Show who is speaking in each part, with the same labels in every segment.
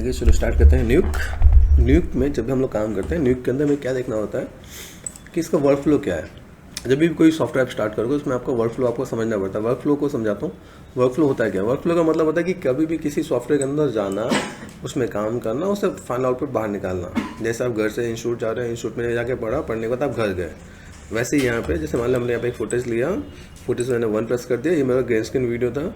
Speaker 1: आगे चलो स्टार्ट करते हैं। न्यूक में जब भी हम लोग काम करते हैं, न्यूक के अंदर में क्या देखना होता है कि इसका वर्क फ्लो क्या है। जब भी कोई सॉफ्टवेयर स्टार्ट करोगे उसमें आपका वर्क फ्लो आपको समझना पड़ता है। वर्क फ्लो को समझाता हूँ। वर्क फ्लो होता है क्या? वर्क फ्लो का मतलब होता है कि कभी भी किसी सॉफ्टवेयर के अंदर जाना, उसमें काम करना, उससे फाइनल आउटपुट बाहर निकालना। जैसे आप घर से इंस्टीट्यूट जा रहे हैं, इंस्टीट्यूट में जाके पढ़ने के बाद आप घर गए, वैसे ही यहाँ पे जैसे मान लो हमने यहाँ पे एक फुटेज लिया, फुटेज मैंने 1 प्रेस कर दिया, ये मेरा ग्रीन स्क्रीन वीडियो था,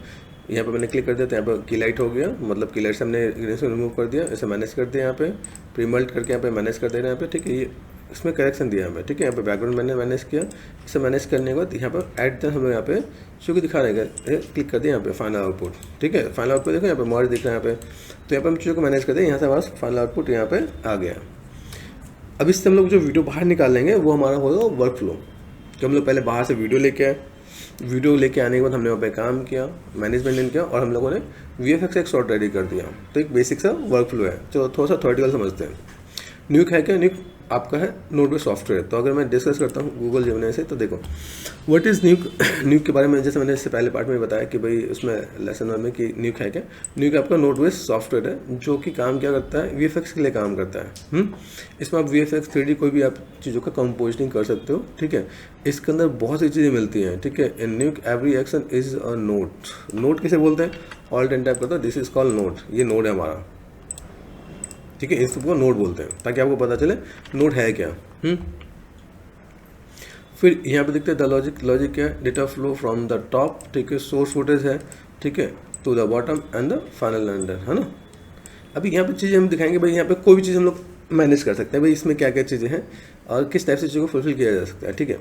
Speaker 1: यहाँ पे मैंने क्लिक कर दिया तो यहाँ पे की लाइट हो गया, मतलब की लाइट से हमने ग्रीन स्क्रीन रिमूव कर दिया, ऐसे मैनेज कर दिया, यहाँ पे प्रीमल्ट करके यहाँ पे मैनेज कर दे रहे हैं यहाँ पे, ठीक है। ये इसमें करेक्शन दिया हमें, ठीक है। यहाँ पे बैकग्राउंड मैंने मैनेज किया, इसे मैनेज करने के बाद यहाँ पर ऐड हम लोग यहाँ पे चूँकि दिखा रहे हैं, क्लिक कर दिया यहाँ पे फाइनल आउटपुट, ठीक है। फाइनल आउटपुट देखो यहाँ पे मॉड दिख रहा है यहाँ पे, तो यहाँ पे हम चीज़ों को मैनेज कर दें, यहाँ से हमारा फाइनल आउटपुट यहाँ पे आ गया। अब इससे हम लोग जो वीडियो बाहर निकाल लेंगे वो हमारा होगा वर्क फ्लो। कि हम लोग पहले बाहर से वीडियो लेके आए, वीडियो लेके आने के बाद हमने वहाँ पे काम किया, मैनेजमेंट किया, और हम लोगों ने VFX एक शॉर्ट रेडी कर दिया। तो एक बेसिक सा वर्क फ्लो है। तो थोड़ा सा थ्योरेटिकल समझते हैं। न्यूक है क्या? न्यूक आपका है नोट बेस्ड सॉफ्टवेयर। तो अगर मैं डिस्कस करता हूँ गूगल जेमिनी से, तो देखो व्हाट इज़ न्यूक। न्यूक के बारे में जैसे मैंने इससे पहले पार्ट में बताया कि भाई उसमें लेसन 1 में कि न्यूक है क्या। न्यूक आपका नोट बेस्ड सॉफ्टवेयर है जो कि काम क्या करता है, VFX के लिए काम करता है। इसमें आप VFX 3D कोई भी आप चीज़ों का कंपोजिटिंग कर सकते हो, ठीक है। इसके अंदर बहुत सी चीज़ें मिलती हैं, ठीक है। In Nuke every action is a node. Node किसे बोलते हैं? ऑल्ट एंड टाइप करता है, दिस इज कॉल्ड नोट। ये नोड है हमारा, ठीक है। इसको नोड बोलते हैं ताकि आपको पता चले नोड है क्या। फिर यहाँ पे देखते हैं द लॉजिक क्या है, data flow from the top, ठीक है। सोर्स फुटेज है, ठीक है, to the bottom and the final render, है ना। अभी यहाँ पे चीज़ें हम दिखाएंगे भाई, यहाँ पे कोई भी चीज़ हम लोग मैनेज कर सकते हैं भाई, इसमें क्या क्या चीज़ें हैं और किस टाइप से चीज़ों को फुलफिल किया जा सकता है, ठीक है।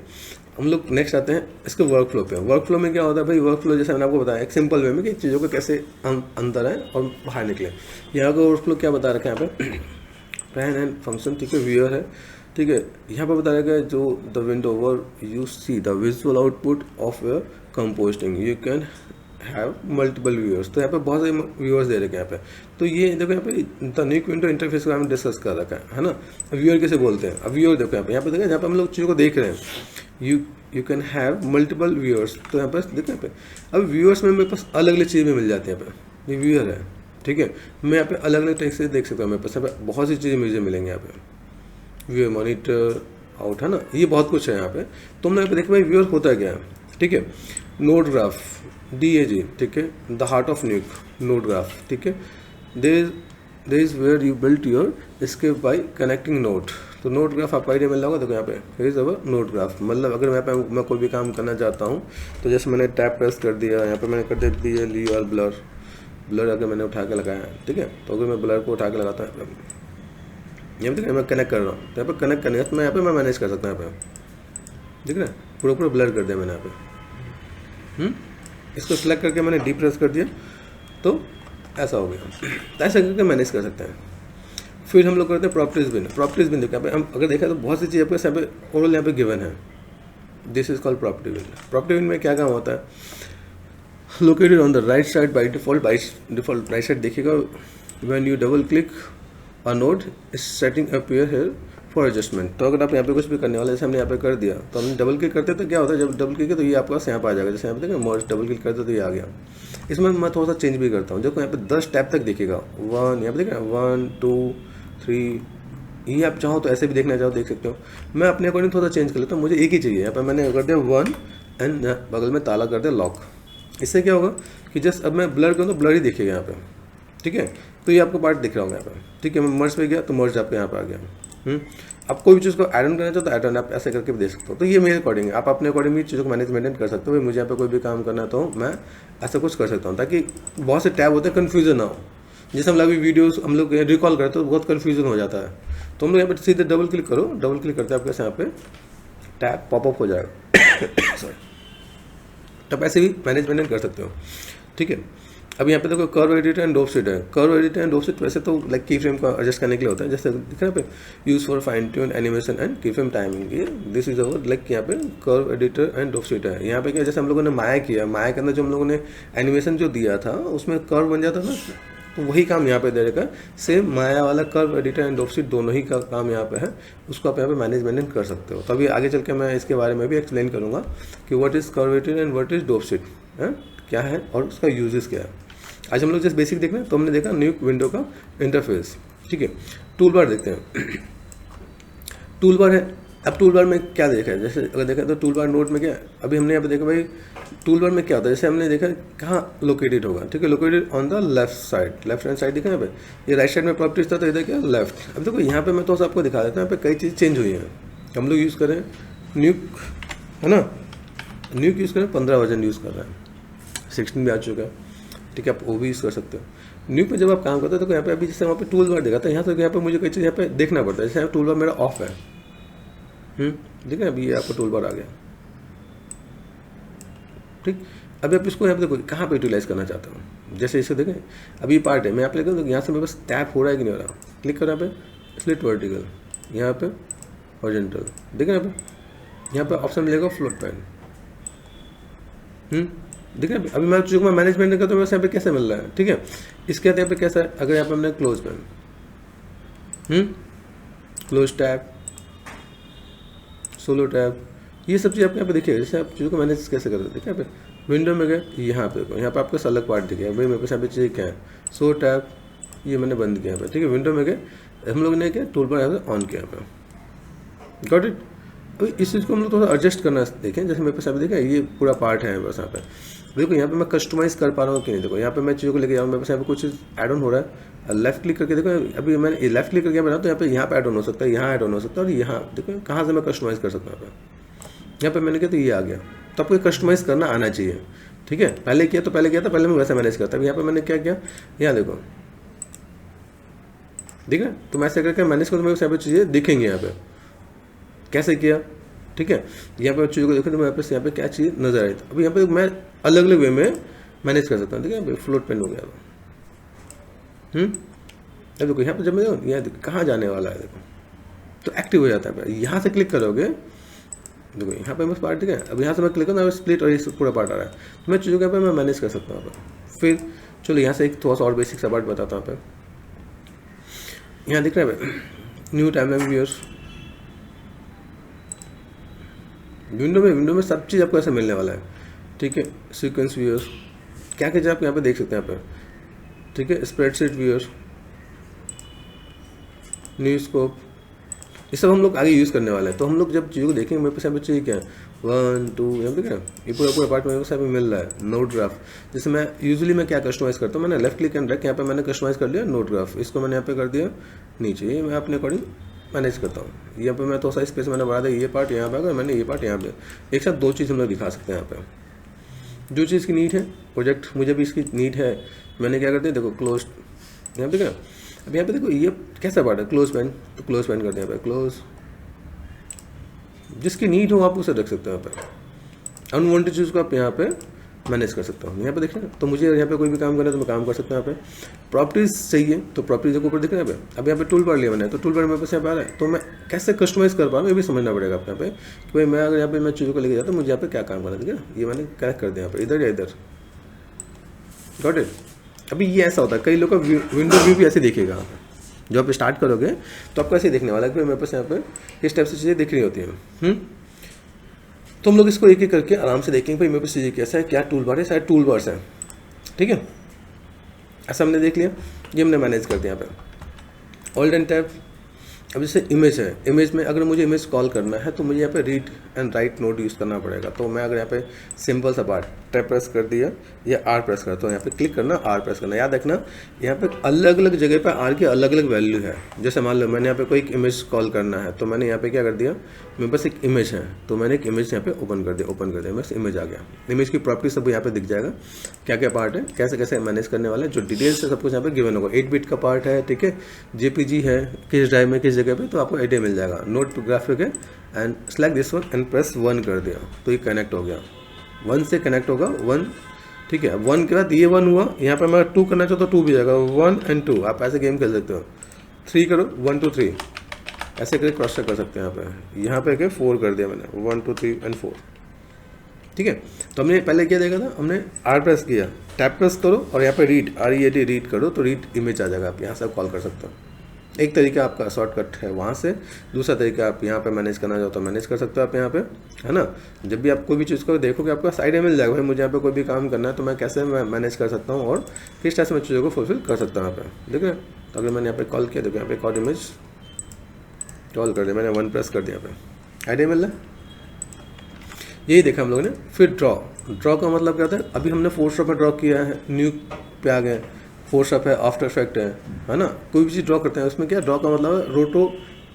Speaker 1: हम लोग नेक्स्ट आते हैं इसके वर्क फ्लो पे। वर्क फ्लो में क्या होता है भाई? वर्क फ्लो जैसे मैंने आपको बताया एक सिंपल वे में कि चीज़ों को कैसे अंदर आए और बाहर निकले। यहाँ का वर्क फ्लो क्या बता रखा है यहाँ पे, पैन एंड फंक्शन, ठीक है, व्यूअर है, ठीक है। यहाँ पर बता रखा है जो the window over you see the visual output of your composting, you can have multiple viewers. तो यहाँ पे बहुत सारे व्यूअर्स दे रखे हैं यहाँ पे। तो ये देखो यहाँ पे द न्यूक विंडो इंटरफेस का हमने डिस्कस कर रखा है ना। व्यूअर किसे बोलते हैं? अब व्यूअर देखो यहाँ पे देखो, यहाँ पे हम लोग चीज़ों को देख रहे हैं, you can have multiple viewers. तो यहाँ पे देखो यहाँ पे अब व्यूअर्स में मेरे पास अलग अलग चीज़ें मिल जाती है। यहाँ पे ये व्यूअर है, ठीक है। मैं यहाँ पे अलग अलग टाइप से देख सकता हूँ, मेरे पास यहाँ पे बहुत सी चीज़ें मुझे मिलेंगी। यहाँ पे व्यूअर मॉनिटर आउट है ना, ये बहुत कुछ है यहाँ पे। तो हमने यहाँ पे देखो भाई व्यूअर होता क्या है, ठीक है। नोड ग्राफ DAG, ठीक है, the heart of Nuke, node graph, ठीक है। There is where you built your escape by connecting node. तो नोड ग्राफ आपको आइडिया मिल रहा होगा। देखो यहाँ पे here is our node graph, मतलब अगर यहाँ पे मैं कोई भी काम करना चाहता हूँ तो जैसे मैंने टैप प्रेस कर दिया, यहाँ पे मैंने कर दिया BLE और ब्लर अगर मैंने उठा के लगाया है, ठीक है। तो अगर मैं ब्लर को उठा के लगाता हूँ यहाँ पे मैं कनेक्ट कर रहा हूँ, तो यहाँ पे कनेक्ट करने का मैं यहाँ पे मैं मैनेज कर सकता हूँ। यहाँ पे दिख रहा है पूरा ब्लर कर दिया मैंने यहाँ पे। इसको सिलेक्ट करके मैंने डी प्रेस कर दिया तो ऐसा हो गया। तो ऐसा करके मैनेज कर सकते हैं। फिर हम लोग करते हैं प्रॉपर्टीज बिन देखो यहाँ पे हम अगर देखा तो बहुत सी चीज़ आपके यहाँ पे ओवरऑल यहाँ पे गिवन है। This is called property bin. Property bin में क्या काम होता है, located on the right side by default right side देखिएगा। When you double click a node is setting appear here for adjustment. तो अगर आप यहाँ पे कुछ भी करने वाले जैसे हमने यहाँ पे कर दिया, तो हमने डबल क्लिक करते तो क्या होता है, जब डबल क्लिक तो ये आपके पास यहाँ पे आ जाएगा। जैसे यहाँ पे देखिए मर्ज डबल क्लिक करते तो ये आ गया। इसमें मैं थोड़ा सा चेंज भी करता हूँ। देखो यहाँ पे 10 टैब तक देखिएगा, 1 यहाँ पे देखिए 1 2 3। ये आप चाहो तो ऐसे भी देखना चाहो देख सकते हो। मैं अपने अकॉर्डिंग थोड़ा चेंज कर लेता हूँ, मुझे एक ही चाहिए। यहाँ पर मैंने कर दिया 1 एंड बगल में ताला कर दिया लॉक। इससे क्या होगा कि जस्ट अब मैं ब्लर करूँ तो ब्लर ही दिखेगा यहाँ पे, ठीक है। तो ये आपको पार्ट दिख रहा होगा यहाँ पे, ठीक है। मैं मर्ज पे गया तो मर्ज आपके यहाँ पे आ गया। आप कोई भी चीज़ को ऐड ऑन करना चाहो तो ऐड ऑन आप ऐसे करके भी दे सकते हो। तो ये मेरे अकॉर्डिंग है, आप अपने अकॉर्डिंग भी चीज़ों को मेंटेन कर सकते हो। मुझे यहाँ पे कोई भी काम करना तो मैं ऐसा कुछ कर सकता हूँ ताकि बहुत से टैब होते हैं, कन्फ्यूजन ना हो। जैसे हम लोग वीडियोस हम लोग रिकॉल करते हो तो बहुत कन्फ्यूजन हो जाता है। तो हम लोग यहाँ पे सीधे डबल क्लिक करो, डबल क्लिक करते हैं आपके यहाँ पे टैब पॉपअप हो जाएगा। सॉरी, तब ऐसे भी मेंटेन कर सकते हो, ठीक है। अब यहाँ पे देखो कर्व एडिटर एंड डॉपसीट है। कर्व एडिटर एंड डॉपसीट वैसे तो लाइक की फ्रेम को एडजस्ट करने के लिए होता है, जैसे दिख रहा है पे use for fine tune animation and की फ्रेम टाइमिंग। ये दिस इज अवर लाइक यहाँ पे कर्व एडिटर एंड डॉपसीट है। यहाँ पे क्या जैसे हम लोगों ने माया किया, माया के अंदर जो हम लोगों ने एनिमेशन जो दिया था उसमें कर्व बन जाता था, तो वही काम यहाँ पे दे रखा है। सेम माया वाला कर्व एडिटर एंड डॉपसीट दोनों ही का काम यहाँ पे है, उसको आप यहाँ पे मैनेजमेंट कर सकते हो। तभी आगे चल के मैं इसके बारे में भी एक्सप्लेन करूँगा कि what is curve editor and what is dopesheet है क्या है और उसका यूजेस क्या है। आज हम लोग जैसे बेसिक देख रहे हैं, तो हमने देखा न्यू विंडो का इंटरफेस, ठीक है। टूल बार देखते हैं। टूल बार है, अब टूल बार में क्या देखा है, जैसे अगर देखा तो टूल बार नोट में क्या है, अभी हमने यहाँ पे देखा भाई टूल बार में क्या होता है, जैसे हमने देखा कहाँ लोकेटेड होगा, ठीक है, located on the left side, left hand side देखा यहाँ पे, ये राइट साइड में प्रॉपर्टीज था, तो इधर क्या लेफ्ट। अब देखो यहाँ पे मैं तो आपको दिखा देता हूँ, यहाँ पे कई चीज़ चेंज हुई हैं। हम लोग यूज़ करें न्यूक, है ना, न्यूक यूज़ करें, 15 वर्जन यूज़ कर रहे हैं, 16 भी आ चुका है, ठीक है, आप वो भी यूज़ कर सकते हो। न्यू पे जब आप काम करते हो तो यहाँ पे अभी जैसे वहाँ पे टूल बार देखा था, यहाँ से यहाँ पे मुझे कई चीज़ यहाँ पे देखना पड़ता है, जैसे टूल बार मेरा ऑफ है, देखिए अभी ये आपको टूल बार आ गया, ठीक। अभी आप इसको यहाँ पे देखो कहाँ पे यूटिलाइज करना चाहता हूँ, जैसे इसे देखें अभी पार्ट है, मैं यहाँ पे लेकर तो यहाँ से मेरे पास टैप हो रहा है कि नहीं हो रहा, क्लिक करो यहाँ पे स्लिट वर्टिकल, यहाँ पे हॉरिजॉन्टल, देखें यहाँ पे ऑप्शन मिलेगा फ्लोट पैन, देखिए अभी मैं जो मैं मैनेजमेंट का तो मेरे यहाँ पे कैसे मिल रहा है, ठीक है। इसके बाद यहाँ पे कैसा है, अगर यहाँ पे हमने close pan, close tab, solo tab, ये सब चीज़ आपको यहाँ पे देखिए, जैसे आप चीज़ों को मैनेज कैसे करते हैं, देखिए यहाँ पे विंडो में गए, यहाँ पे आपको अलग पार्ट दिखे भाई, मेरे पास यहाँ पे चीज़ें क्या है, सो टैब, ये मैंने बंद किया यहाँ पे, ठीक है। विंडो में गए, हम लोग ने क्या टूल बार यहाँ पे ऑन किया यहाँ पे, गॉट इट। अभी इस चीज़ को हम लोग थोड़ा एडजस्ट करना देखें, जैसे मेरे पास यहाँ पे देखा ये पूरा पार्ट है बस यहाँ पे, देखो यहाँ पे मैं कस्टमाइज़ कर पा रहा हूँ कि नहीं, देखो यहाँ पे मैं चीज़ों को लेके जाऊँ, मेरे पास यहाँ पे कुछ ऐड ऑन हो रहा है, लेफ्ट क्लिक करके देखो, अभी मैंने लेफ्ट क्लिक करके बनाया तो यहाँ पे ऐड ऑन हो सकता है, यहाँ ऐड ऑन हो सकता है, और यहाँ देखो कहाँ से मैं कस्टमाइज़ कर सकता हूँ, यहाँ पे मैंने किया तो ये आ गया, तो आपको कस्टमाइज़ करना आना चाहिए, ठीक है। पहले किया तो पहले मैं वैसे मैनेज करता, यहाँ पे मैंने क्या किया, यहाँ देखो, ठीक है, तो मैं ऐसे करके मैनेज करूँ, मेरे यहाँ पे चीज़ें दिखेंगी, यहाँ पे कैसे किया, ठीक है। यहाँ पे चीज़ों को देखो तो मेरे पास यहाँ पे क्या चीज़ नजर आई, अभी यहाँ पे मैं अलग अलग वे में मैनेज कर सकता हूँ, ठीक है। फ्लोट पेन हो गया, अब देखो यहाँ पे जब मैं यहाँ कहाँ जाने वाला है, देखो तो एक्टिव हो जाता है, यहाँ से क्लिक करोगे, देखो यहाँ पे बस पार्ट, ठीक है। अब यहाँ से मैं क्लिक करूँ स्प्लिट और ये पूरा पार्ट आ रहा है, तो मैं चीज़ों के यहाँ पे मैं मैनेज कर सकता हूँ। फिर चलो यहाँ से एक थोड़ा सा और बेसिक सा पार्ट बताता हूँ, यहाँ दिख रहा है न्यू टाइमलाइन व्यूअर्स, विंडो में सब चीज़ आपको ऐसे मिलने वाला है, ठीक है। सीक्वेंस व्यूअर्स, क्या क्या चीज़ आप यहाँ पे देख सकते हैं यहाँ पे, ठीक है। स्प्रेडशीट व्यूअर्स, न्यू स्कोप, ये सब हम लोग आगे यूज़ करने वाले हैं। तो हम लोग जब चीज़ों को देखेंगे, मेरे पास यहाँ पे चाहिए क्या है, 1 2 यहाँ पे क्या ये पूरा पार्ट मेरे पास यहाँ पे मिल रहा है, नोट ग्राफ। जैसे मैं यूजुअली मैं क्या कस्टमाइज़ करता हूँ, मैंने लेफ्ट क्लिक एंड ड्रैग, यहाँ पे मैंने कस्टमाइज़ कर लिया नोट ग्राफ, इसको मैंने यहाँ पे कर दिया नीचे, ये मैं अपने अकॉर्डिंग मैनेज करता हूँ। यहाँ पे मैं तो सा स्पेस मैंने बढ़ा दिया, ये पार्ट यहाँ पे अगर मैंने ये पार्ट यहाँ पे, एक साथ दो चीज़ हम लोग दिखा सकते हैं। यहाँ पे जो चीज़ की नीड है, प्रोजेक्ट मुझे भी इसकी नीड है, मैंने क्या करते हैं, देखो क्लोज, यहाँ पे क्या, अब यहाँ पे देखो ये कैसा पार्ट है, क्लोज पेन, तो क्लोज पेन करते हैं यहाँ पे, क्लोज, जिसकी नीड हो आप उसे रख सकते हो। यहाँ पे अनवांटेड चीज़ को आप यहाँ पे मैनेज कर सकता हूँ। यहाँ पे देखिए, तो मुझे यहाँ पे कोई भी काम करना है तो मैं काम कर सकता हूँ। यहाँ पे प्रॉपर्टीज चाहिए तो प्रॉपर्टीज के ऊपर देखना है। अब यहाँ पे टूल बार लिया मैंने, तो टूल बार मेरे पास यहाँ पे आ रहा है, तो मैं कैसे कस्टमाइज़ कर पा रहा हूँ ये भी समझना पड़ेगा आप यहाँ पे, कि भाई मैं अगर यहाँ पे मैं चीज़ों को लेके जाता हूँ, मुझे यहाँ पे क्या काम करना है, ठीक है। ये मैंने कनेक्ट कर दिया यहाँ पे, इधर या इधर, गॉट इट। अभी ये ऐसा होता है, कई लोग का विंडो व्यू भी ऐसे देखेगा, जब आप स्टार्ट करोगे तो आपको ऐसे देखने वाला है कि मेरे पास यहाँ पे इस टाइप से चीज़ें दिख रही होती हैं। तो हम लोग इसको एक एक करके आराम से देखेंगे, भाई मेरे पास चीज़ें कैसा है, क्या टूल बार है, शायद टूल बार्स हैं, ठीक है। ऐसा हमने देख लिया, ये हमने मैनेज कर दिया यहाँ पे। ऑल्ट एंड टैब, अब जैसे इमेज है, इमेज में अगर मुझे इमेज कॉल करना है तो मुझे यहाँ पे read and right note use करना पड़ेगा। तो मैं अगर यहाँ पे सिंपल सा पार्ट टैप प्रेस कर दिया या आर प्रेस करता हूँ, यहाँ पे क्लिक करना, आर प्रेस करना, याद रखना यहाँ पे अलग अलग जगह पे आर की अलग अलग वैल्यू है। जैसे मान लो मैंने यहाँ पे कोई एक इमेज कॉल करना है, तो मैंने यहाँ पे क्या कर दिया, मेरे पास एक इमेज है, तो मैंने एक इमेज यहाँ पे ओपन कर दिया, बस इमेज आ गया। इमेज की प्रॉपर्टी सब यहाँ पे दिख जाएगा, क्या क्या पार्ट है, कैसे कैसे मैनेज करने वाले, जो डिटेल्स है सब कुछ यहाँ पे गिवन होगा। 8 बिट का पार्ट है, ठीक है, JPG है, किस ड्राइव में किस जगह पे, तो आपको आइडिया मिल जाएगा। नोट ग्राफिक है and select this one and press 1 कर दिया, तो ये कनेक्ट हो गया, 1 से कनेक्ट होगा, 1, ठीक है। 1 के बाद ये 1 हुआ, यहाँ पे मैं 2 करना चाहता हूँ, 2 भी जाएगा, 1 एंड 2, आप ऐसे गेम खेल सकते हो। 3 करो, 1 2 3, ऐसे करके क्रॉस चेक कर सकते हैं। यहाँ पे 4 कर दिया मैंने, 1 2 3 एंड 4, ठीक है। तो हमने पहले क्या देखा था, हमने आर प्रेस किया, टैप प्रेस करो और यहाँ पे रीड, READ रीड करो, तो रीड इमेज आ जाएगा, आप यहाँ से कॉल कर सकते हो। एक तरीका आपका शॉर्टकट है वहाँ से। दूसरा तरीका आप यहाँ पे मैनेज करना चाहो तो मैनेज कर सकते हो आप यहाँ पे, है ना। जब भी आप कोई भी चीज़ को देखोगे आपका साइड में मिल जाएगा, भाई मुझे यहाँ पे कोई भी काम करना है तो मैं कैसे मैनेज कर सकता हूँ और किस तरह से मैं चीज़ों को फुलफिल कर सकता हूँ यहाँ पे। देखिए तो अगर मैंने यहाँ पे कॉल किया, देखो यहाँ पे एक और इमेज कॉल कर दिया मैंने, 1 प्रेस कर दिया यहाँ पे, आइडिया मिल रहा है। यही देखा हम लोगों ने। फिर ड्रॉ का मतलब क्या होता है, अभी हमने फोटोशॉप में ड्रॉ किया है, न्यू पे आ गए, फोटोशॉप है, आफ्टर इफेक्ट है ना। कोई भी चीज़ ड्रॉ करते हैं उसमें क्या, ड्रॉ का मतलब है रोटो,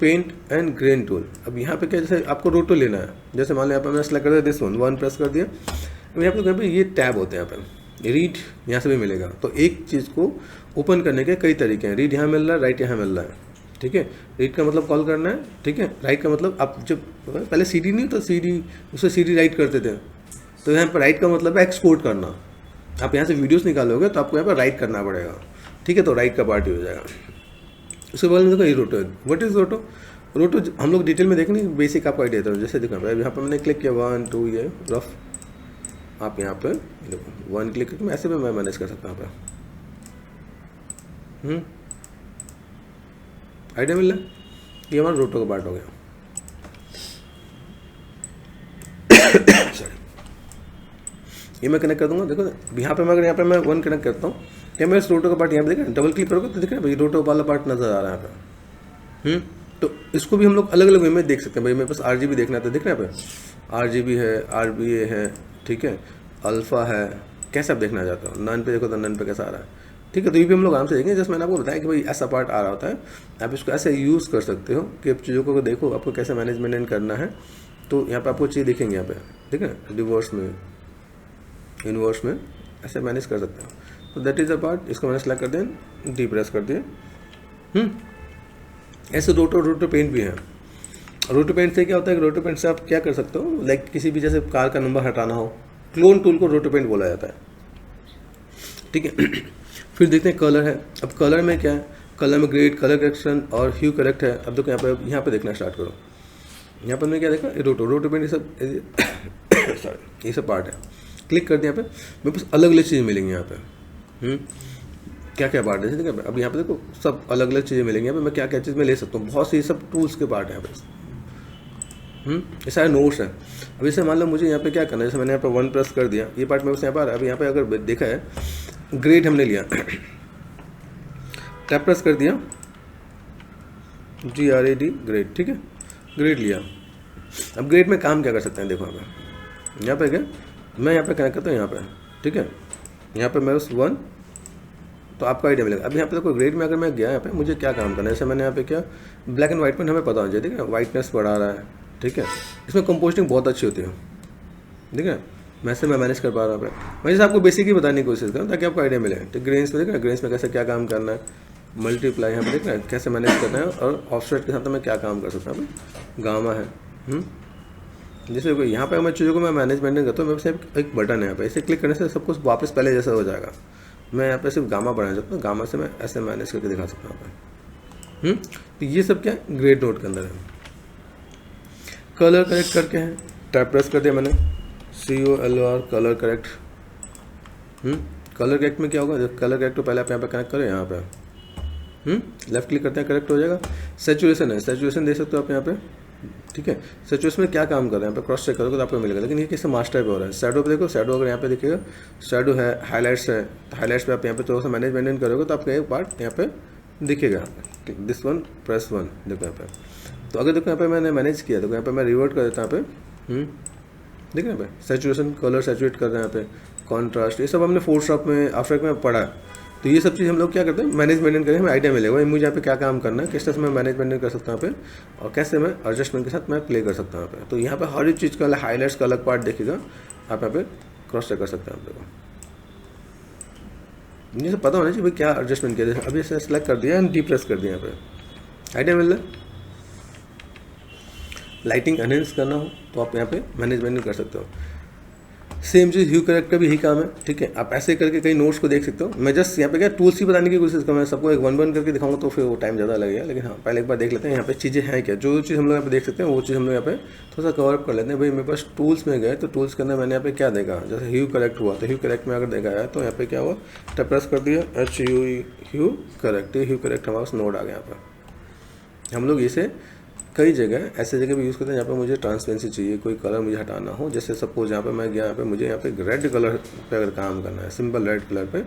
Speaker 1: पेंट एंड ग्रेन टूल। अब यहाँ पे क्या, जैसे आपको रोटो लेना है, जैसे मान लिया यहाँ पे मैंने सेलेक्ट कर दिया दिस वन, 1 प्रेस कर दिया। अब यहाँ पे ये टैब होते हैं, यहाँ पे रीड यहाँ से भी मिलेगा। तो एक चीज़ को ओपन करने के कई तरीके हैं, रीड यहाँ मिल रहा है, राइट यहाँ मिल रहा है, ठीक है। रीड का मतलब कॉल करना है, ठीक है। राइट का मतलब आप जब पहले CD नहीं तो CD, उसे CD राइट करते थे, तो यहाँ पर राइट का मतलब है एक्सपोर्ट करना। आप यहाँ से वीडियोस निकालोगे तो आपको यहाँ पर राइट करना पड़ेगा, ठीक है। तो राइट का पार्ट ही हो जाएगा। उसके बाद में देखो ये रोटो है। व्हाट इज रोटो? रोटो हम लोग डिटेल में देखेंगे, बेसिक आपको आइडिया था। जैसे देखो यहाँ पर मैंने क्लिक किया 1 2, ये रफ, आप यहाँ पे देखो 1 क्लिक करके मैं ऐसे में मैं मैनेज कर सकता हूँ यहाँ पे। आइडिया मिल रहा है, ये हमारा रोटो का पार्ट हो गया। सॉरी, ये मैं कनेक्ट कर दूंगा। देखो यहाँ पे मैं अगर यहाँ पे मैं 1 कनेक्ट करता हूँ, क्या मैं इस रोटो का पार्ट यहाँ पे देखा, डबल क्लिक करोगे तो दिख रहा है भाई रोटो वाला पार्ट नजर आ रहा है यहाँ पे। तो इसको भी हम लोग अलग अलग वे में देख सकते हैं। भाई मेरे पास RGB देखना था, दिख रहा है यहाँ पे RGB है, RBA है, ठीक है, अल्फा है, कैसे आप देखना चाहते हो। नन पे देखो तो नन पे कैसा आ रहा है, ठीक है। तो ये भी हम लोग आराम से देखेंगे। जैसे मैंने आपको बताया कि भाई ऐसा पार्ट आ रहा होता है, आप इसको ऐसे यूज़ कर सकते हो कि आप चीज़ों को देखो आपको कैसे मैनेजमेंट करना है। तो यहाँ पे आपको चीज़ दिखेंगे यहाँ पे, ठीक है, रिवर्स में, इनवर्स में ऐसे मैनेज कर सकते हो। तो दैट इज़ अ पार्ट। इसको मैंने सेलेक्ट कर दिया, डी प्रेस कर दिया। ऐसे रोटो पेंट भी है। रोटो पेंट से क्या होता है कि रोटो पेंट से आप क्या कर सकते हो, लाइक किसी भी जैसे कार का नंबर हटाना हो, क्लोन टूल को रोटो पेंट बोला जाता है, ठीक है। फिर देखते हैं कलर है। अब कलर में क्या है, कलर में ग्रेड, कलर करेक्शन और ह्यू करेक्ट है। अब देखो यहाँ पे देखना स्टार्ट करो। यहाँ पर मैं क्या देखा, रोटो पेंट, ये सब सॉरी ये सब पार्ट है। क्लिक कर दिया यहाँ पे, मेरे पास अलग अलग चीज़ें मिलेंगी यहाँ पे। क्या क्या पार्ट है, ठीक है। अब यहाँ पे देखो सब अलग अलग चीज़ें मिलेंगी यहाँ पे, मैं क्या क्या चीज़ में ले सकता हूँ। बहुत सी सब टूल्स के पार्ट है यहाँ पे। ये सारे नोट्स हैं। अब जैसे मान लो मुझे यहाँ पे क्या करना है, जैसे मैंने यहाँ पे 1 प्रेस कर दिया, ये पार्ट मेरे पास यहाँ पर। अब यहाँ पे अगर देखा है, ग्रेड हमने लिया, टैप प्रेस कर दिया, GRAD ग्रेड, ठीक है, ग्रेड लिया। अब ग्रेड में काम क्या कर सकते हैं, देखो यहाँ पे क्या, मैं यहाँ पे कनेक्ट करता हूँ यहाँ पे, ठीक है। यहाँ पे मैं उस 1, तो आपको आइडिया मिलेगा। अब यहाँ पे देखो ग्रेड में अगर मैं गया यहाँ पे, मुझे क्या काम करना है, जैसे मैंने यहाँ पे क्या, ब्लैक एंड वाइट में हमें पता होना चाहिए, ठीक है, वाइटनेस बढ़ा रहा है, ठीक है। इसमें कंपोस्टिंग बहुत अच्छी होती है, ठीक है। वैसे मैं मैनेज कर पा रहा हूँ। मैं जैसे आपको बेसिक ही बताने की कोशिश करूँ ताकि आपको आइडिया मिले। तो ग्रेन्स में देखना, ग्रेन्स में कैसे क्या काम करना है, मल्टीप्लाई यहाँ पे देखना है कैसे मैनेज करना है, और ऑफसेट के साथ मैं क्या काम कर सकता हूँ। गामा है, जैसे यहाँ पे मैं चीज़ों को मैं मैनेजमेंट करता हूँ। मेरे पास एक बटन है यहाँ पे, इसे क्लिक करने से सब कुछ वापस पहले जैसा हो जाएगा। मैं यहाँ पे सिर्फ गामा बढ़ा सकता हूँ, गामा से मैं ऐसे मैनेज करके दिखा सकता हूँ। तो ये सब क्या है, ग्रेड नोट के अंदर है। कलर करेक्ट करके है, टैप प्रेस कर दिया मैंने, COLR colour correct. Colour correct में क्या होगा, कलर करेक्ट तो पहले आप यहाँ पे कनेक्ट करें, यहाँ पे लेफ्ट क्लिक करते हैं, करेक्ट हो जाएगा। सैचुरेशन है, सैचुरेशन दे सकते हो आप यहाँ पे, ठीक है। सैचुरेशन में क्या काम कर रहे हैं, यहाँ पे क्रॉस चेक करोगे तो आपको मिलेगा। लेकिन ये किससे मास्टर पे हो रहा है। शैडो पे देखो, शैडो अगर यहाँ पे दिखेगा, शैडो है, हाईलाइट्स है, तो हाईलाइट्स पे आप यहाँ पे थोड़ा सा मैनेजमेंट करोगे तो आपका एक पार्ट यहाँ पे दिखेगा। दिस 1 प्रेस 1, देखो यहाँ पे। तो अगर देखो यहाँ पे मैंने मैनेज किया, देखो यहाँ पे मैं रिवर्ट कर देता हूँ यहाँ पे, देखो यहाँ पे सैचुरेशन, कलर सैचुरेट कर रहे हैं यहाँ पे, कॉन्ट्रास्ट, ये सब हमने फोटोशॉप में, आफ्टर इफेक्ट में पढ़ा है। तो ये सब चीज़ हम लोग क्या करते हैं, मैनेजमेंट करें, हमें आइडिया मिलेगा मुझे यहाँ पे क्या काम करना है, किस तरह से मैं मैनेजमेंट कर सकता हूँ यहाँ पे, और कैसे मैं एडजस्टमेंट के साथ मैं प्ले कर सकता हूँ यहाँ पे। तो यहाँ पे हर एक चीज़ का हाईलाइट्स का अलग पार्ट देखेगा, आप यहाँ पे क्रॉस चेक कर सकते हैं आप देखो। ये सब पता होना चाहिए भाई क्या एडजस्टमेंट किया। अभी इसे सेलेक्ट कर दिया, डी प्रेस कर दिया, यहाँ पे आइडिया मिल रहा है। लाइटिंग एनहेंस करना हो तो आप यहाँ पे मैनेजमेंट कर सकते हो। सेम चीज़ ह्यू करेक्ट का भी यही काम है, ठीक है। आप ऐसे करके कई नोट्स को देख सकते हो। मैं जस्ट यहाँ पे क्या टूल्स ही बताने की कोशिश करूँ, मैं सबको एक 1 करके दिखाऊंगा तो फिर वो टाइम ज़्यादा लगेगा। लेकिन हाँ, पहले एक बार देख लेते हैं यहाँ पे चीज़ें हैं क्या, जो चीज़ हम लोग यहाँ पे देख सकते हैं वो चीज़ हम लोग यहाँ पे थोड़ा सा कवर अप कर लेते हैं। भाई मेरे पास टूल्स में गए तो टूल्स के अंदर मैंने यहाँ पे क्या देखा, जैसे ह्यू करेक्ट हुआ, तो ह्यू करेक्ट में अगर देखा है तो यहाँ पे क्या हुआ, टैप प्रेस कर दिया, ह्यू करेक्ट, ह्यू करेक्ट हमारे पास नोड आ गया यहाँ पर, हम लोग इसे कई जगह ऐसे जगह भी यूज़ करते हैं जहाँ पे मुझे ट्रांसपेरेंसी चाहिए, कोई कलर मुझे हटाना हो। जैसे सपोज यहाँ पे मैं गया, यहाँ पे मुझे यहाँ पे रेड कलर पे अगर काम करना है, सिंपल रेड कलर पे,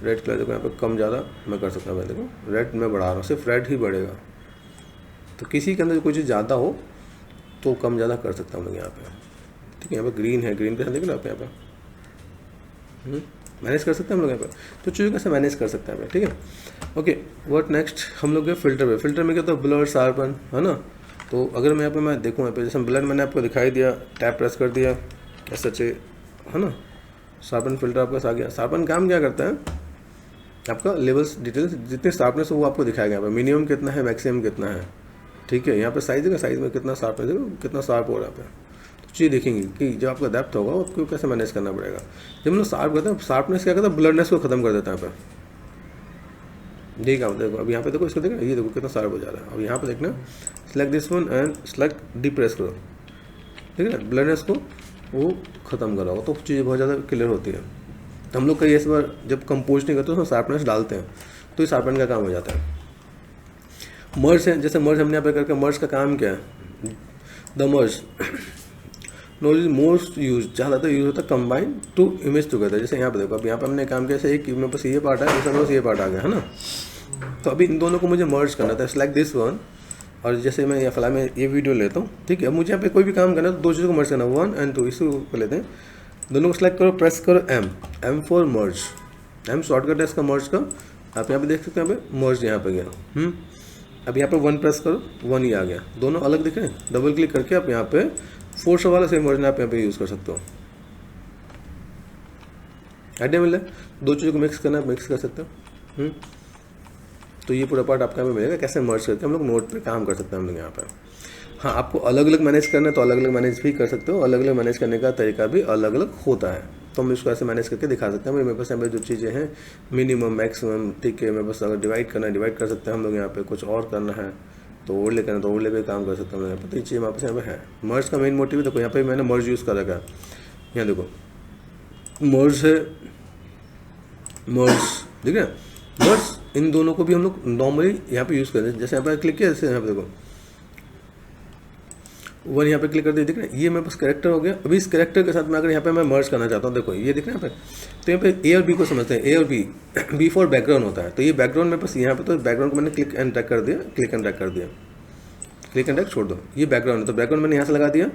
Speaker 1: रेड कलर देखो यहाँ पे कम ज़्यादा मैं कर सकता हूँ। देखो रेड में बढ़ा रहा हूँ, सिर्फ रेड ही बढ़ेगा। तो किसी के अंदर कोई चीज़ ज़्यादा हो तो कम ज़्यादा कर सकता हूँ लोग यहाँ पे, ठीक है। यहाँ पे ग्रीन है, ग्रीन के साथ देखो आप यहाँ पे मैनेज कर सकते हैं हम लोग यहाँ पे। तो चीज़ों कैसे मैनेज कर सकते हैं, ठीक है। ओके, व्हाट नेक्स्ट, हम लोग गए फिल्टर पे। फिल्टर में क्या तो ब्लर, शार्पन, है ना। तो अगर मैं यहाँ पे मैं देखूँ यहाँ पे, जैसे ब्लर मैंने आपको दिखाई दिया, टैप प्रेस कर दिया, ऐसा चाहिए, है ना। शार्पन फिल्टर आपके पास आ गया। शार्पन काम क्या करता है, आपका लेवल्स डिटेल्स जितने शार्पनेस हो वो आपको दिखाएगा यहाँ पे, मिनिमम कितना है, मैक्सिमम कितना है, ठीक है। यहाँ पे साइज है, साइज में कितना शार्पनेस है, कितना शार्प हो रहा है यहाँ पे। तो चीज़ देखेंगे कि जब आपका डेप्थ होगा आपको कैसे मैनेज करना पड़ेगा। जब हम लोग शार्प करते हैं, शार्पनेस क्या करता है, ब्लरनेस को खत्म कर देता है यहाँ पे। ठीक है, देखो अब यहाँ पे देखो, इसको देखो, ये देखो कितना शार्प हो जा रहा है। अब यहाँ पे देखना, select this one and select D press करो, ठीक है ना, ब्लरनेस को वो खत्म कराओ तो चीज़ें बहुत ज़्यादा क्लियर होती है। तो हम लोग कई इस बार जब कंपोज नहीं करते तो शार्पनेस डालते हैं, तो ये शार्पन का काम हो जाता है। मर्ज है, जैसे मर्ज हमने यहाँ पे करके, मर्ज का काम क्या है, the merge no is most use, ज़्यादातर यूज होता है कंबाइन टू इमेज टुगेदर। जैसे यहाँ पे देखो, अब यहाँ पे हमने काम किया, जैसे एक मेरे पास ये पार्ट है, दूसरा मेरे पास ये पार्ट आ गया, है ना। तो अभी इन दोनों को मुझे मर्ज करना था, सेलेक्ट दिस वन, और जैसे मैं या फिलहाल मैं ये वीडियो लेता हूँ, ठीक है। मुझे यहाँ पे कोई भी काम करना है तो दो चीज़ों को मर्ज करना, 1 एंड 2, इसी को लेते हैं। दोनों को सेलेक्ट करो, प्रेस करो M for merge, M shortcut है इसका मर्ज का। आप यहाँ पे देख सकते हैं, यहाँ पे मर्ज यहाँ पे गया। अब यहाँ पे 1 प्रेस करो, 1 ही आ गया, दोनों अलग दिख रहे हैं। डबल क्लिक करके आप यहाँ पे फोर्स वाला सेम वर्जन आप यहाँ पे यूज़ कर सकते हो। आइडिया मिल रहा है, दो चीज़ों को मिक्स करना, मिक्स कर सकते हो। तो ये पूरा पार्ट आपका यहाँ पे मिलेगा, कैसे मर्ज करके हम लोग नोट पे काम कर सकते हैं हम लोग यहाँ पे। हाँ, आपको अलग अलग मैनेज करना है तो अलग अलग मैनेज भी कर सकते हो, अलग अलग मैनेज करने का तरीका भी अलग अलग होता है। तो हम इसको ऐसे मैनेज करके दिखा सकते हैं। मेरे पास यहाँ पे जो चीज़ें हैं, मिनिमम, मैक्सिमम, ठीक है। मेरे पास अगर डिवाइड करना है, डिवाइड कर सकते हैं हम लोग यहाँ पे। कुछ और करना है तो ओवरले करना, तो ओवरले पे काम कर सकते हैं यहाँ पे। तो ये चीज़ हमारे पास यहाँ पे है। मर्ज का मेन मोटिव देखो, यहाँ पे मैंने मर्ज यूज़ कर रखा है। यहाँ देखो मर्ज है, मर्ज, ठीक है। मर्ज इन दोनों को भी हम लोग नॉर्मली यहाँ पे यूज़ करते हैं। जैसे यहाँ पे क्लिक किया, जैसे यहाँ पे देखो 1 यहाँ पे क्लिक कर दिया, दिख रहा है, ये मेरे पास कैरेक्टर हो गया। अभी इस कैरेक्टर के साथ में अगर यहाँ पे मैं मर्ज करना चाहता हूँ, देखो ये दिख रहा है यहाँ पे। तो यहाँ पे ए और बी को समझते हैं, ए और बी, बी फॉर बैकग्राउंड होता है। तो ये बैकग्राउंड मेरे पास यहाँ पे, तो बैकग्राउंड को मैंने क्लिक एंड ड्रैग कर दिया, क्लिक एंड ड्रैग कर दिया, क्लिक एंड ड्रैग छोड़ दो, ये बैकग्राउंड है। तो बैकग्राउंड मैंने यहाँ से लगा दिया,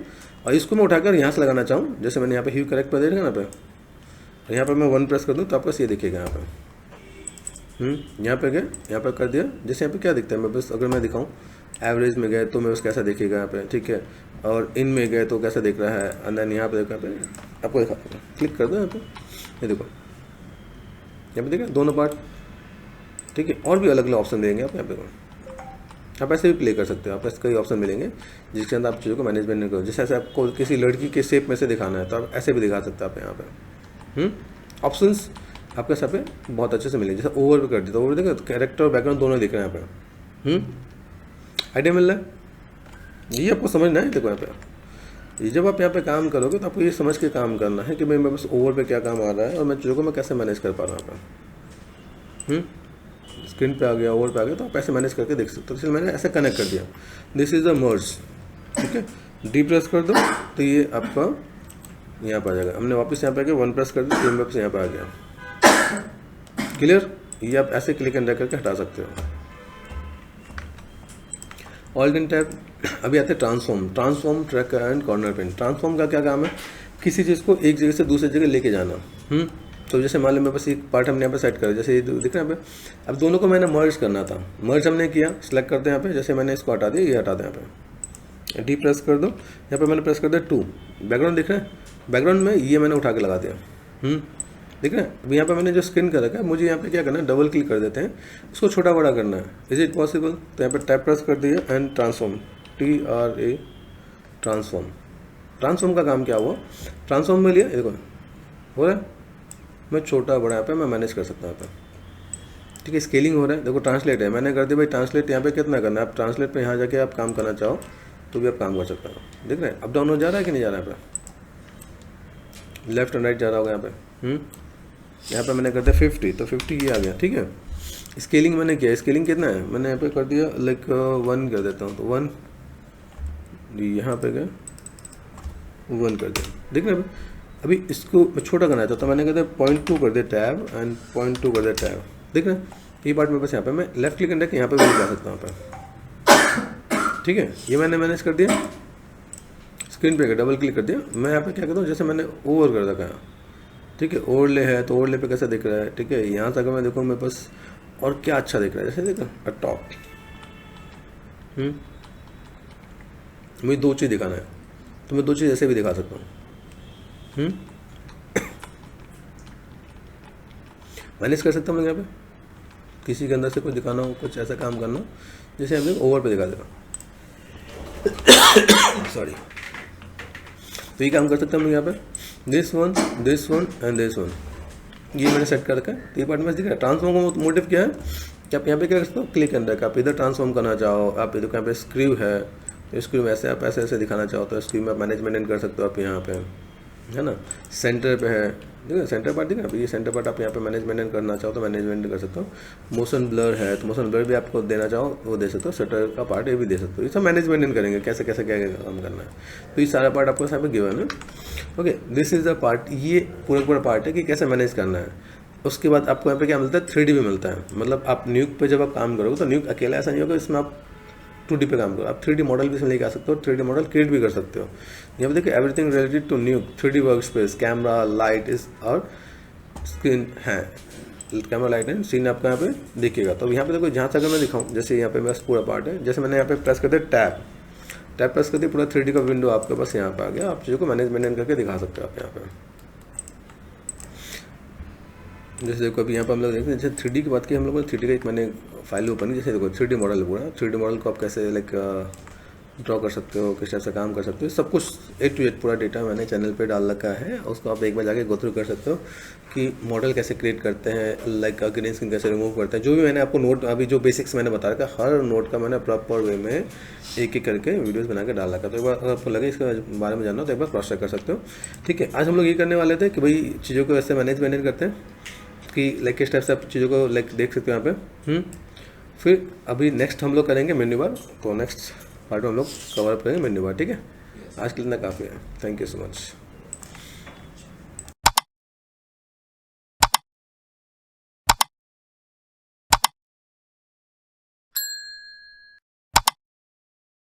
Speaker 1: और इसको मैं उठाकर यहाँ से लगाना चाहूँ, जैसे मैंने यहाँ पे ह्यू करेक्ट कर देगा ना पे, यहाँ पर मैं 1 प्रेस कर दूँ तो आपका ये दिखेगा यहाँ पे। यहाँ पे गए, यहाँ पे कर दिया। जैसे यहाँ पे क्या दिखता है, मैं बस अगर मैं दिखाऊँ, एवरेज में गए तो मैं बस कैसा दिखेगा यहाँ पे, ठीक है। और इन में गए तो कैसा दिख रहा है, एंड देन यहाँ पे देखो, यहाँ पे आपको दिखा, क्लिक कर दो यहाँ पे, ये देखो यहाँ पे देखा दोनों पार्ट, ठीक है। और भी अलग अलग ऑप्शन देंगे आप यहाँ पे, आप ऐसे भी प्ले कर सकते हो। आप ऐसे कई ऑप्शन मिलेंगे जिसके अंदर आप चीज़ों को मैनेजमेंट नहीं करो। जैसे ऐसे आपको किसी लड़की के शेप में से दिखाना है तो आप ऐसे भी दिखा सकते हो आप यहाँ पे। ऑप्शंस आपके सब पे बहुत अच्छे से मिलेंगे। जैसे ओवर पे कर दिया, तो ओवर देखो कैरेक्टर और बैकग्राउंड दोनों दिख रहे हैं यहाँ पे। आइडिया मिल रहा है, ये आपको समझना है। देखो यहाँ पे, ये जब आप यहाँ पे काम करोगे तो आपको ये समझ के काम करना है कि भाई मेरे पास ओवर पे क्या काम आ रहा है और मैं चीज़ों को मैं कैसे मैनेज कर पा रहा हूँ यहाँ पे। स्क्रीन पे आ गया, ओवर पे आ गया, तो आप ऐसे मैनेज करके देख सकते हो। इसलिए मैंने ऐसे कनेक्ट कर दिया, दिस इज़ द मर्ज, ठीक है। डी प्रेस कर दो तो ये आपका यहाँ पर आ जाएगा। हमने वापस यहाँ पे आ गया, 1 प्रेस कर दिया, सेम वापस यहाँ पे आ गया। क्लियर, ये आप ऐसे क्लिक एंड ड्रैग करके हटा सकते हो। Alt and tab. अभी आते हैं transform, track and corner pin. Transform का क्या काम है, किसी चीज़ को एक जगह से दूसरी जगह लेके जाना। तो जैसे मान लो मेरे पास एक पार्ट हमने यहाँ पे सेट करा, जैसे ये दिख रहा है यहाँ पे। अब दोनों को मैंने मर्ज करना था, मर्ज हमने किया, सेलेक्ट करते हैं यहाँ पे। जैसे मैंने इसको हटा दिया, ये हटा दें यहाँ पे, डी प्रेस कर दो। यहाँ पे मैंने प्रेस कर दिया 2, बैकग्राउंड दिख रहा है, बैकग्राउंड में ये मैंने उठा के लगा दिया। दिख रहा है। अभी यहाँ पे मैंने जो स्क्रीन कर रखा है, मुझे यहाँ पे क्या करना है, डबल क्लिक कर देते हैं, उसको छोटा बड़ा करना है। इज इट पॉसिबल, तो यहाँ पे टैप प्रेस कर दिया and transform, TRA, transform. Transform का काम क्या हुआ, ट्रांसफॉर्म में लिया, देखो हो रहा है, मैं छोटा बड़ा यहाँ पे मैं मैनेज कर सकता हूँ यहाँ पे, ठीक है। स्केलिंग हो रहा है, देखो ट्रांसलेट है, मैंने कर दिया भाई ट्रांसलेट। यहाँ पे कितना करना है, आप ट्रांसलेट पे यहाँ जाके आप काम करना चाहो तो भी आप काम कर सकते हो। देख रहे हैं अप डाउन हो जा रहा है कि नहीं जा रहा है, यहाँ पे लेफ्ट एंड राइट जा रहा होगा यहाँ पे। यहाँ पे मैंने कर दिया 50, तो 50 ये आ गया, ठीक है। स्केलिंग मैंने किया, स्केलिंग कितना है मैंने यहाँ पे कर दिया लाइक 1 कर देता हूँ, तो 1 यहाँ पे गया 1 कर दिया। देख रहे अभी इसको मैं छोटा करना चाहता, तो मैंने कहते 0.2 कर दिया टैब एंड 0.2 कर दिया टैब। देख रहे ये पार्ट में बस यहाँ पे मैं लेफ्ट क्लिक करके यहाँ पे भी जा सकता हूँ यहाँ पे, ठीक है। ये मैंने मैनेज कर दिया, स्क्रीन पे डबल क्लिक कर दिया। मैं यहाँ पे क्या करता हूँ, जैसे मैंने ओवर कर रखा है, ठीक है, ओवरले है तो ओवरले पे कैसा दिख रहा है, ठीक है। यहाँ से अगर मैं देखूँ मेरे पास और क्या अच्छा दिख रहा है, जैसे देखो टॉप, मुझे 2 चीज़ दिखाना है तो मैं 2 चीज़ ऐसे भी दिखा सकता हूँ, मैनेज कर सकता हूँ मैं यहाँ पे। किसी के अंदर से कुछ दिखाना हो, कुछ ऐसा काम करना हो, जैसे हम ओवर पे दिखा देगा सॉरी, तो ये काम कर सकता हूँ मैं यहाँ पे, this one and this one, ये मैंने सेट कर रखा है। तो ये पार्ट में दिख रहा है। ट्रांसफॉर्म का मोटिव क्या है कि आप यहाँ पे क्या कर सकते हो, क्लिक अंडर का आप इधर ट्रांसफॉर्म करना चाहो, आप इधर यहाँ पे स्क्रू है तो स्क्रू में ऐसे आप ऐसे दिखाना चाहो तो स्क्रू में आप मैनेजमेंट कर सकते हो आप यहाँ पे, है ना। सेंटर पे है, देखो सेंटर पार्ट दिखा, ये सेंटर पार्ट आप यहाँ पे मैनेजमेंट करना चाहो तो मैनेजमेंट कर सकते हो। मोशन ब्लर है तो मोशन ब्लर भी आपको देना चाहो वो दे सकते हो, शटर का पार्ट ये भी दे सकते हो। ये सब मैनेजमेंट करेंगे कैसे कैसे क्या काम करना है, तो ये सारा पार्ट आपको यहाँ पे गिवन है। Okay, this is the part, ये पूरा पार्ट है कि कैसे मैनेज करना है। उसके बाद आपको यहाँ पे क्या मिलता है, 3D भी मिलता है। मतलब आप न्यूक पे जब आप काम करोगे तो न्यूक अकेला ऐसा नहीं होगा, इसमें आप 2D पे काम करो, आप 3D मॉडल भी इसमें लेके आ सकते हो, 3D मॉडल क्रिएट भी कर सकते हो। यहाँ पे देखिए everything related to Nuke, 3D workspace, camera, light इस और स्क्रीन है, कैमरा, लाइट एंड सीन आपका यहाँ पे देखिएगा। तो यहाँ पे देखो जहाँ से अगर मैं दिखाऊँ, जैसे यहाँ पे बस पूरा पार्ट है, जैसे मैंने यहाँ पे प्रेस कर दिया टैब प्रेस कर दिया, पूरा 3D का विंडो आपके पास यहाँ पे आ गया। आप चीज़ों को मैनेजमेंट करके दिखा सकते हो आप यहाँ पे। जैसे देखो अभी यहाँ पर हम लोग देखते हैं, जैसे 3D की बात की हम लोगों ने, 3D का एक मैंने फाइल ओपन की। जैसे देखो 3D मॉडल है पूरा, 3D मॉडल को आप कैसे लाइक ड्रॉ कर सकते हो, किस टाइप से काम कर सकते हो, सब कुछ A to Z पूरा डेटा मैंने चैनल पे डाल रखा है। उसको आप एक बार जाके गो थ्रू कर सकते हो कि मॉडल कैसे क्रिएट करते हैं, लाइक ग्रीन स्क्रीन कैसे रिमूव करते हैं। जो भी मैंने आपको नोट, अभी जो बेसिक्स मैंने बता रखा, हर नोट का मैंने प्रॉपर वे में एक एक करके वीडियोस बना के डाल रखा। तो एक बार अगर आपको लगे इसके बारे में जानना हो तो एक बार क्रॉस चेक कर सकते हो, ठीक है। आज हम लोग ये करने वाले थे कि भाई चीज़ों को ऐसे मैनेज करते हैं कि लाइक किस टाइप से आप चीज़ों को लाइक देख सकते हो यहाँ पे। फिर अभी नेक्स्ट हम लोग करेंगे मेन्यू बार, तो नेक्स्ट पार्ट में हम लोग कवर करेंगे मेन्यू बार, ठीक है। आज के लिए इतना काफ़ी है, थैंक यू सो मच।